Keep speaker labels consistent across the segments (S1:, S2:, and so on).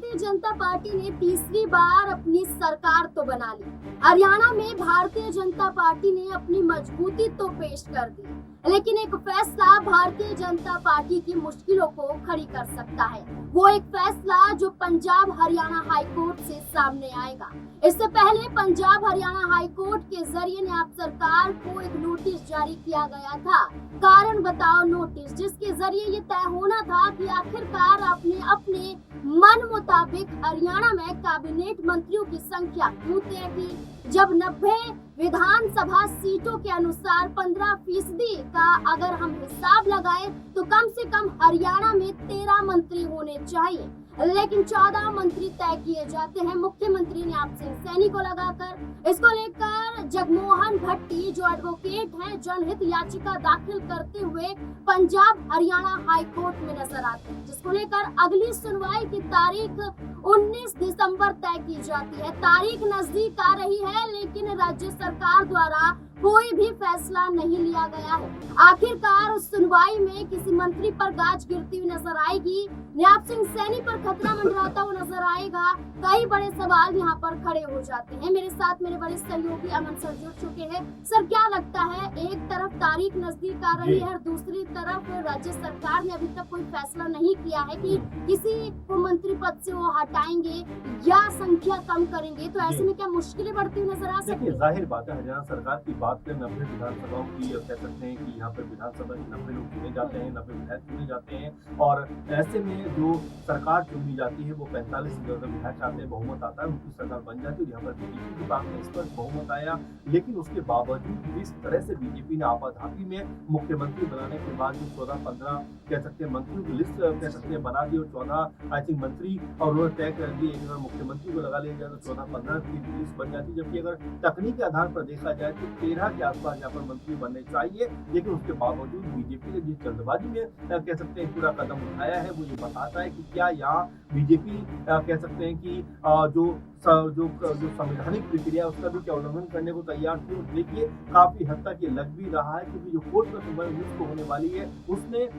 S1: Bharatiya Janata party ने तीसरी बार अपनी सरकार तो बना ली। हरियाणा में भारतीय जनता पार्टी ने अपनी मजबूती तो पेश कर दी, लेकिन एक फैसला भारतीय जनता पार्टी की मुश्किलों को खड़ी कर सकता है। वो एक फैसला जो पंजाब हरियाणा हाई कोर्ट से सामने आएगा। इससे पहले पंजाब हरियाणा हाई कोर्ट के जरिए न्याय सरकार को एक नोटिस जारी किया गया था, कारण बताओ नोटिस, जिसके जरिए ये तय होना था कि आखिरकार आपने अपने मन मुताबिक हरियाणा में कैबिनेट मंत्रियों की संख्या क्यों तय की, जब 90 विधानसभा सीटों के अनुसार 15% का अगर हम हिसाब लगाएं तो कम से कम हरियाणा में 13 मंत्री होने चाहिए, लेकिन 14 मंत्री तय किए जाते हैं मुख्यमंत्री न्याय सिंह सैनी को लगाकर। इसको लेकर जगमोहन भट्टी जो एडवोकेट हैं, जनहित याचिका दाखिल करते हुए पंजाब हरियाणा हाई कोर्ट में नजर आते हैं, जिसको लेकर अगली सुनवाई की तारीख 19 दिसंबर तय की जाती है। तारीख नजदीक आ रही है, लेकिन राज्य सरकार द्वारा कोई भी फैसला नहीं लिया गया है। आखिरकार उस सुनवाई में किसी मंत्री पर गाज गिरती हुई नजर आएगी, न्याय सिंह सैनी पर खतरा मंडराता हुआ नजर आएगा। कई बड़े सवाल यहाँ पर खड़े हो जाते हैं। मेरे साथ मेरे बड़े सहयोगी अमन सर जुड़ चुके हैं। सर, क्या लगता है, एक तरफ तारीख नजदीक आ रही है और दूसरी तरफ राज्य सरकार ने अभी तक कोई फैसला नहीं किया है कि किसी को मंत्री पद से वो हटाएंगे या संख्या कम करेंगे, तो ऐसे में क्या मुश्किलें बढ़ती हुई नजर आ सकती है?
S2: जाहिर बात है, हरियाणा सरकार की बात करें 90 विधानसभाओं की, कह सकते हैं कि यहाँ पर विधानसभा के 90 लोग चुने जाते हैं, 90 विधायक चुने जाते हैं, और ऐसे में जो सरकार चुनी जाती है वो 45 विधायक आते हैं, बहुमत आता है, उनकी सरकार बन जाती है। यहाँ पर बीजेपी की बात में इस पर बहुमत आया, लेकिन उसके बावजूद जिस तरह से बीजेपी ने आपाधापी में मुख्यमंत्री बनाने के बाद जो 14-15 कह सकते हैं मंत्रियों की लिस्ट कह सकते हैं बना दी, और 14 आई थिंक मंत्री और उन्होंने तय कर दिए, अगर मुख्यमंत्री को लगा लिया जाए तो 14-15 की लिस्ट बन जाती है। जबकि अगर तकनीकी आधार पर देखा जाए तो 13 के आसपास यहाँ पर मंत्री बनने चाहिए, लेकिन उसके बावजूद बीजेपी ने जिस जल्दबाजी में कह सकते हैं पूरा कदम उठाया है, वो ये बताता है कि क्या यहाँ बीजेपी कह सकते हैं कि जो संवैधानिक प्रक्रिया है उसका भी क्या उल्लंघन करने को तैयार थी। और देखिए काफी हद तक ये लग भी रहा है, क्योंकि जो कोर्ट में सुनवाई 19 को होने वाली है उसने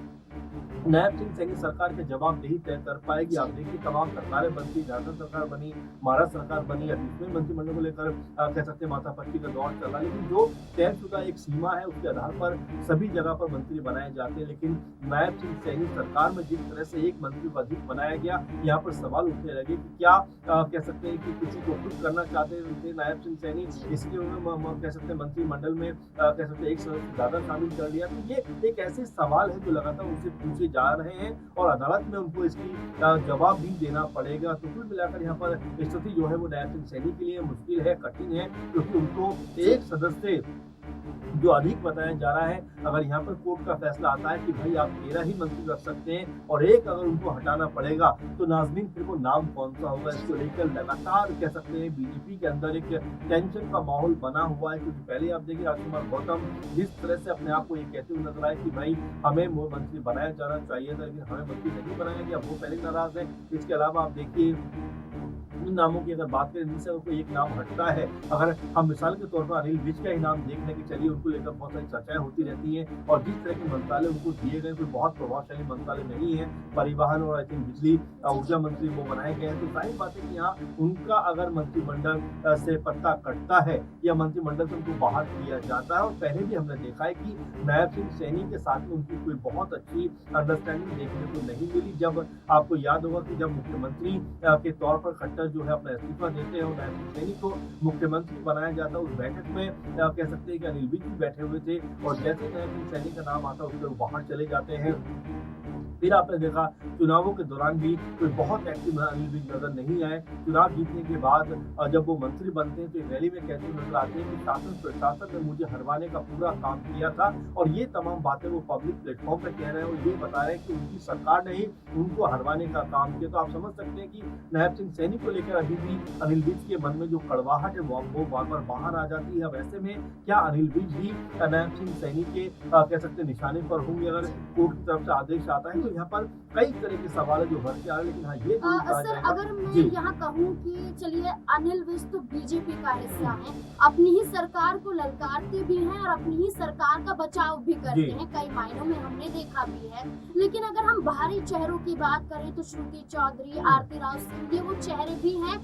S2: नायब सिंह सैनी सरकार के जवाबदेही तय कर पाएगी। आप देखिए तमाम सरकारें बनती, झारखंड सरकार बनी, महाराष्ट्र सरकार बनी, अभी मंत्रिमंडल को लेकर कह सकते हैं माथापच्ची का दौर चल रहा है, लेकिन जो तयशुदा एक सीमा है उसके आधार पर सभी जगह पर मंत्री बनाए जाते हैं। लेकिन नायब सिंह सैनी सरकार में जिस तरह से एक मंत्री को अधिक बनाया गया, यहाँ पर सवाल उठने लगे कि क्या कह सकते हैं कि किसी को खुद करना चाहते थे नायब सिंह सैनी, इसलिए उन्होंने कह सकते हैं मंत्रिमंडल में कह सकते हैं एक सदस्य ज्यादा शामिल कर लिया। तो ये एक ऐसे सवाल है जो लगातार उनसे पूछे जा रहे हैं और अदालत में उनको इसकी जवाब भी देना पड़ेगा। तो कुल मिलाकर यहाँ पर स्थिति जो है वो नायब सिंह सैनी के लिए मुश्किल है, कठिन है, क्योंकि उनको एक सदस्य जो अधिक बताया जा रहा है, अगर यहाँ पर कोर्ट का फैसला आता है कि भाई आप 13 ही मंत्री रख सकते हैं और एक अगर उनको हटाना पड़ेगा, तो नाज़मीन फिर वो नाम कौन सा होगा, इसको लेकर लगातार कह सकते हैं बीजेपी के अंदर एक टेंशन का माहौल बना हुआ है। क्योंकि पहले आप देखिए राजकुमार गौतम जिस तरह से अपने आप को ये कहते हुए नजर आए कि भाई हमें मंत्री बनाया जाना चाहिए था, लेकिन हमें मंत्री नहीं बनाया गया, वो पहले नाराज है। इसके अलावा आप देखिए इन नामों की अगर बात करें, जिनसे कोई एक नाम हटता है, अगर हम मिसाल के तौर पर अनिल विज का ही नाम देखने के चलिए, उनको लेकर बहुत सारी चर्चाएं होती रहती हैं, और जिस तरह के मंत्रालय उनको दिए गए कोई बहुत प्रभावशाली मंत्रालय नहीं है, परिवहन और आई थिंक बिजली ऊर्जा मंत्री वो बनाए गए हैं। तो जाहिर बात है कि यहाँ उनका अगर मंत्रिमंडल से पत्ता कटता है या मंत्रिमंडल से उनको बाहर किया जाता है, और पहले भी हमने देखा है कि नायब सिंह सैनी के साथ में उनकी कोई बहुत अच्छी अंडरस्टैंडिंग देखने को नहीं मिली। जब आपको याद होगा कि जब मुख्यमंत्री के तौर पर खट्टर जो है अपना इस्तीफा देते हैं और नायब सिंह सैनी को मुख्यमंत्री बनाया जाता है, उस बैठक में कह सकते हैं कि अनिल विज भी बैठे हुए थे, और जैसे नायब सिंह सैनी का नाम आता है उससे वो बाहर चले जाते हैं। फिर आपने देखा चुनावों के दौरान भी कोई बहुत एक्टिव अनिल विज नजर नहीं आए। चुनाव जीतने के बाद जब वो मंत्री बनते हैं तो एक रैली में कहते हुए नजर आते हैं कि शासन प्रशासन ने मुझे हरवाने का पूरा काम किया था, और ये तमाम बातें वो पब्लिक प्लेटफॉर्म पे कह रहे हैं और ये बता रहे हैं कि उनकी सरकार ने ही उनको हरवाने का काम किया। तो आप समझ सकते हैं कि नायब सिंह सैनी को लेकर अभी भी अनिल विज के मन में जो कड़वाहट है वो बार बार बाहर आ जाती है। अब ऐसे में क्या अनिल विज ही नायब सिंह सैनी के कह सकते निशाने पर होंगे? अगर कोर्ट की तरफ से आदेश आता है तो तो यहाँ पर कई तरह के सवाल है जो भर के आ रहे हैं, लेकिन हाँ ये जरूर कहा
S1: सर
S2: जाएगा।
S1: अगर मैं
S2: जी
S1: यहाँ कहूँ कि चलिए अनिल विज तो बीजेपी का हिस्सा है, अपनी ही सरकार को ललकारते भी हैं और अपनी ही सरकार का बचाव भी करते
S2: जी
S1: हैं, कई मायनों में हमने देखा भी है। लेकिन अगर हम बाहरी चेहरों की बात करें तो श्रुति चौधरी, आरती राव सिंह, ये वो चेहरे भी हैं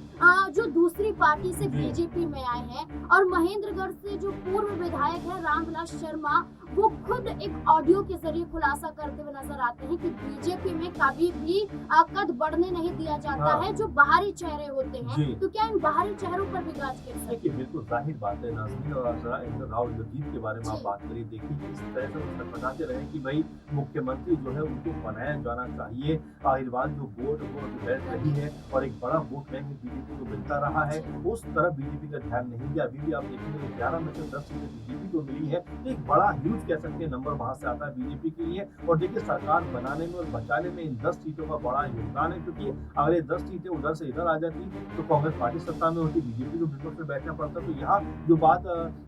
S1: जो दूसरी पार्टी से
S2: जी
S1: बीजेपी में आए हैं। और महेंद्रगढ़ से जो पूर्व विधायक है रामविलास शर्मा, वो खुद एक ऑडियो के जरिए खुलासा करते हुए नजर आते हैं कि बीजेपी में कभी भी कद बढ़ने नहीं दिया जाता
S2: हाँ
S1: है जो बाहरी चेहरे होते
S2: जी
S1: हैं। तो क्या इन बाहरी चेहरों पर भी गाज गिर सकती
S2: देखिए, बिल्कुल ज़ाहिर बात है नाज़रीन, और ज़रा राव इंद्रजीत के बारे में आप
S1: जी
S2: बात करिए, देखिए किस तरह से वो छटपटाते रहे कि भाई मुख्यमंत्री जो है उनको बनाया जाना चाहिए। आखिरकार जो वोट वो बैठ रही है और एक बड़ा वोट बैंक बीजेपी को मिलता रहा है,
S1: जी
S2: उस तरफ बीजेपी का ध्यान नहीं गया। अभी भी आप देखेंगे 11 में से 10 सीटें बीजेपी को मिली है, तो एक बड़ा ह्यूज कह सकते हैं नंबर वहाँ से आता है बीजेपी के लिए। और देखिए सरकार बनाने में और बचाने में इन 10 सीटों का बड़ा योगदान है, क्योंकि अगर ये 10 सीटें उधर से इधर आ जाती तो कांग्रेस पार्टी सत्ता में होती, बीजेपी को विपक्ष में बैठना पड़ता। तो यहाँ जो बात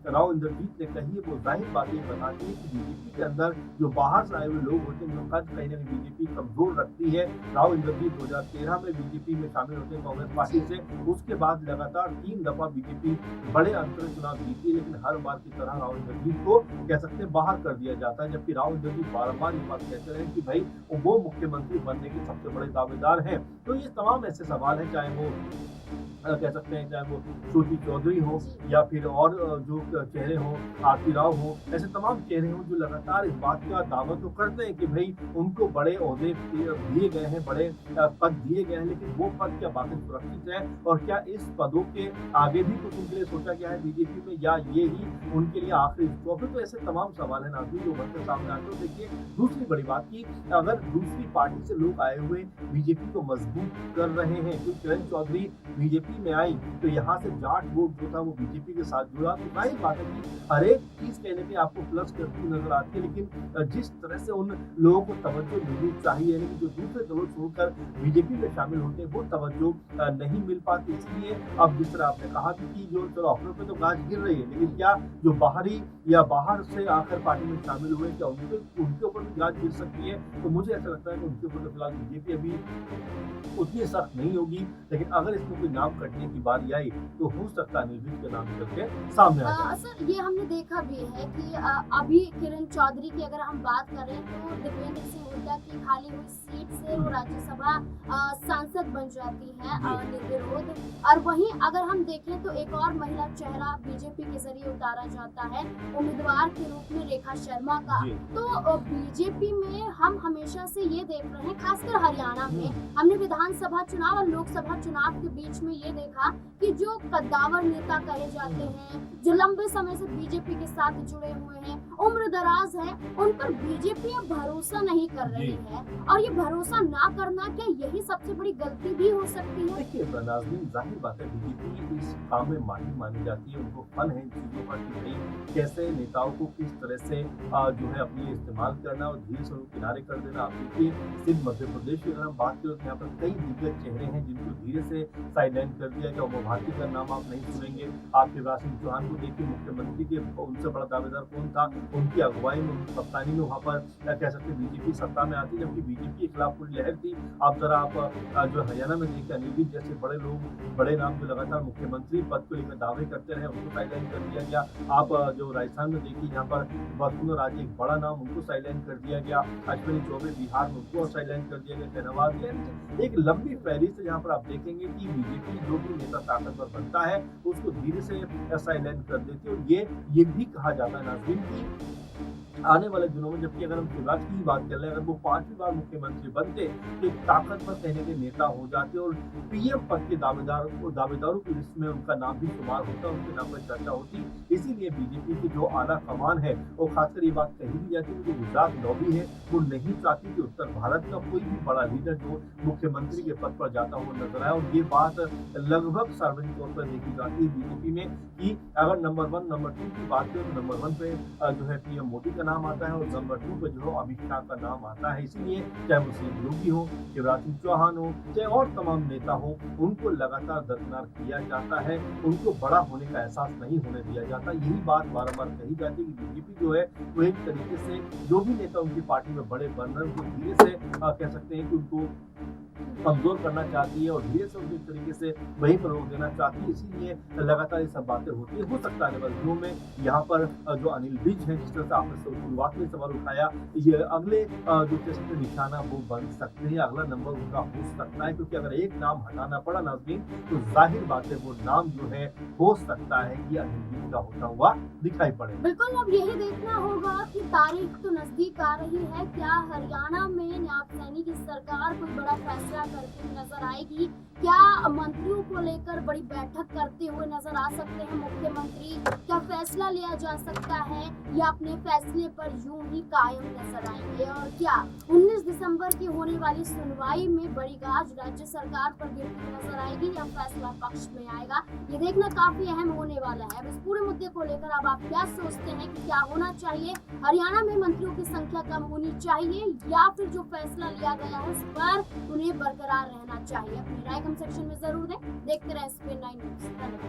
S2: राव इंद्रजीत ने कही है वो जाहिर बात ये बताती है कि बीजेपी के अंदर जो बाहर से आए हुए लोग होते हैं उनका कहीं ना कहीं बीजेपी कमजोर रखती है। राव इंद्रजीत 2013 में बीजेपी में शामिल होते हैं कांग्रेस पार्टी से, उसके बाद लगातार 3 दफा बीजेपी बड़े अंतर से चुनाव जीती है, लेकिन हर बार की तरह राव इंद्रजीत को कह सकते हैं बाहर कर दिया जाता है। जबकि राव इंद्रजीत बारंबार ये बात कहते रहे कि भाई वो मुख्यमंत्री बनने के सबसे बड़े दावेदार हैं। तो ये तमाम ऐसे सवाल हैं, चाहे वो कह सकते हैं चाहे वो श्रुति चौधरी हो
S1: जी
S2: या फिर और जो चेहरे हों, आरती राव हो, ऐसे तमाम चेहरे हों जो लगातार इस बात का दावा तो करते हैं कि भाई उनको बड़े ओहदे दिए गए हैं, बड़े पद दिए गए हैं, लेकिन वो पद क्या वाकई सुरक्षित है और क्या इस पदों के आगे भी कुछ उनके लिए सोचा गया है बीजेपी में, या ये ही उनके लिए आखिरी स्टॉप है। तो ऐसे तमाम सवाल है नाज़रीन जो बनकर सामने आते हैं। देखिए दूसरी बड़ी बात की, अगर दूसरी पार्टी से लोग आए हुए बीजेपी को मजबूत कर रहे हैं, तो किरण चौधरी बीजेपी में आई तो यहाँ से जाट वोट जो था वो बीजेपी के साथ जुड़ा। तो जाहिर बात है कि हर एक चीज कहने पे आपको प्लस करती हुई नजर आती है, लेकिन जिस तरह से उन लोगों को तवज्जो मिलनी चाहिए, लेकिन जो दूसरे दलों छोड़कर बीजेपी में शामिल होते हैं वो तवज्जो नहीं मिल पाती। इसलिए अब जिस तरह आपने कहा कि जो चलो अपनों पे तो गाज गिर रही है, लेकिन क्या जो बाहरी या बाहर से आकर पार्टी में शामिल हुए क्या उनके ऊपर भी गाज गिर सकती है? तो मुझे ऐसा लगता है कि उनके ऊपर तो फिलहाल बीजेपी अभी उतनी सख्त नहीं होगी, लेकिन अगर इसमें कोई नाम कटने की बारी आई तो हो सकता है अनिल विज के नाम निकल के सामने आ जाए।
S1: सर ये हमने देखा भी है कि अभी किरण चौधरी की अगर हम बात करें तो दीपेंद्र सिंह हुड्डा की खाली हुई सीट से वो राज्यसभा सांसद बन जाती है निर्विरोध। और वहीं अगर हम देखें तो एक और महिला चेहरा बीजेपी के जरिए उतारा जाता है उम्मीदवार के रूप में रेखा शर्मा का। तो बीजेपी में हम हमेशा से ये देख रहे हैं, खासकर हरियाणा में हमने विधानसभा चुनाव और लोकसभा चुनाव के बीच में ये देखा कि जो कद्दावर नेता कहे जाते हैं, जो लंबे समय से बीजेपी के साथ जुड़े हुए हैं, उम्र दराज है, उन पर बीजेपी अब भरोसा नहीं कर रही है। और ये भरोसा ना करना क्या यही सबसे बड़ी गलती भी हो सकती है?
S2: देखिए नाज़रीन, जाहिर बात है बीजेपी इस काम में माहिर मानी जाती है, उनको फन है इन चीजों का कि भाई कैसे नेताओं को किस तरह से जो है अपने लिए इस्तेमाल करना और धीरे से उनको किनारे कर देना। आप देखिए सिर्फ मध्य प्रदेश की अगर हम बात करें तो यहाँ पर कई दिग्गज चेहरे हैं जिनको धीरे से साइडलाइन कर दिया गया। उमा भारती का नाम आप नहीं सुनेंगे, आप शिवराज सिंह चौहान को देखिए, मुख्यमंत्री के उनसे बड़ा दावेदार कौन था, उनकी अगुवाई में उनकी कप्तानी में वहाँ पर कह सकते बीजेपी सत्ता में आती, जबकि बीजेपी के खिलाफ पूरी लहर थी। आप जरा आप जो हरियाणा में देखिए अनिल विज जैसे बड़े लोग, बड़े नाम जो लगातार मुख्यमंत्री पद को लेकर दावे करते रहे, उनको साइडलाइन कर दिया गया। आप जो राजस्थान में देखिए यहाँ पर वसुंधरा राजे एक बड़ा नाम, उनको साइडलाइन कर दिया गया। अश्विनी चौबे बिहार में उनको साइडलाइन कर दिया गया। शहनवाज एक लंबी फहरिस्त है जहाँ पर आप देखेंगे कि बीजेपी जो भी नेता ताकतवर बनता है उसको धीरे से साइडलाइन कर देती है। और ये भी कहा जाता है नाज़रीन की आने वाले दिनों में, जबकि अगर हम शिवराज की ही बात कर रहे हैं, अगर वो 5वीं बार मुख्यमंत्री बनते तो एक ताकतवर कहने के नेता हो जाते और पीएम पद के दावेदारों की लिस्ट में उनका नाम भी शुमार होता, उनके नाम पर चर्चा होती। इसीलिए बीजेपी की जो आला कमान है वो खासकर ये बात कही भी जाती है कि गुजरात लॉबी है वो नहीं चाहती कि उत्तर भारत का कोई भी बड़ा लीडर जो मुख्यमंत्री के पद पर जाता हुआ नजर आए। और ये बात लगभग सार्वजनिक तौर पर देखी जाती है बीजेपी में कि अगर नंबर 1 नंबर 2 की बात करें तो नंबर 1 पे जो है पीएम मोदी का नाम आता है और नंबर 2 पे जो है अमित शाह का नाम आता है। इसीलिए चाहे वो सीएम योगी हो, शिवराज सिंह चौहान हो, चाहे और तमाम नेता हो, उनको लगातार दरकिनार किया जाता है, उनको बड़ा होने का एहसास नहीं होने दिया जाता। यही बात बार-बार कही जाती है कि बीजेपी जो है वो एक तरीके से जो भी नेता उनकी पार्टी में बड़े बन रहे हैं उनको धीरे से कह सकते हैं कि उनको कमजोर करना चाहती है और धीरे से उनके तरीके से वहीं पर रोक देना चाहती है। इसीलिए लगातार ये सब बातें होती है। हो सकता है आने दिनों में यहाँ पर जो अनिल विज है, जिस तरह से आपने शुरुआत में सवाल उठाया, ये अगले जो कह सकते हैं निशाना वो बन सकते हैं, अगला नंबर उनका हो सकता है, क्योंकि अगर एक नाम हटाना पड़ा नाज़रीन तो जाहिर बात है वो नाम जो है हो सकता है कि अनिल विज का होता हुआ दिखाई पड़े।
S1: बिल्कुल, अब यही देखना होगा कि तारीख तो नजदीक आ रही है, क्या हरियाणा में न्याप सैनी की सरकार कोई बड़ा फैसला करती हुई नजर आएगी? क्या मंत्रियों को लेकर बड़ी बैठक करते हुए नजर आ सकते हैं मुख्यमंत्री? क्या फैसला लिया जा सकता है या अपने फैसले पर यूं ही कायम नजर आएंगे? और क्या 19 दिसंबर की होने वाली सुनवाई में बड़ी गाज राज्य सरकार पर गिरती नजर आएगी या फैसला पक्ष में आएगा? ये देखना काफी अहम होने वाला है। अब इस पूरे मुद्दे को लेकर अब आप क्या सोचते हैं कि क्या होना चाहिए? हरियाणा में मंत्रियों की संख्या कम होनी चाहिए या फिर जो फैसला लिया गया है उस पर उन्हें बरकरार रहना चाहिए? अपनी राय कमेंट सेक्शन में जरूर दें। देखते रहे SPN9 न्यूज़। धन्यवाद।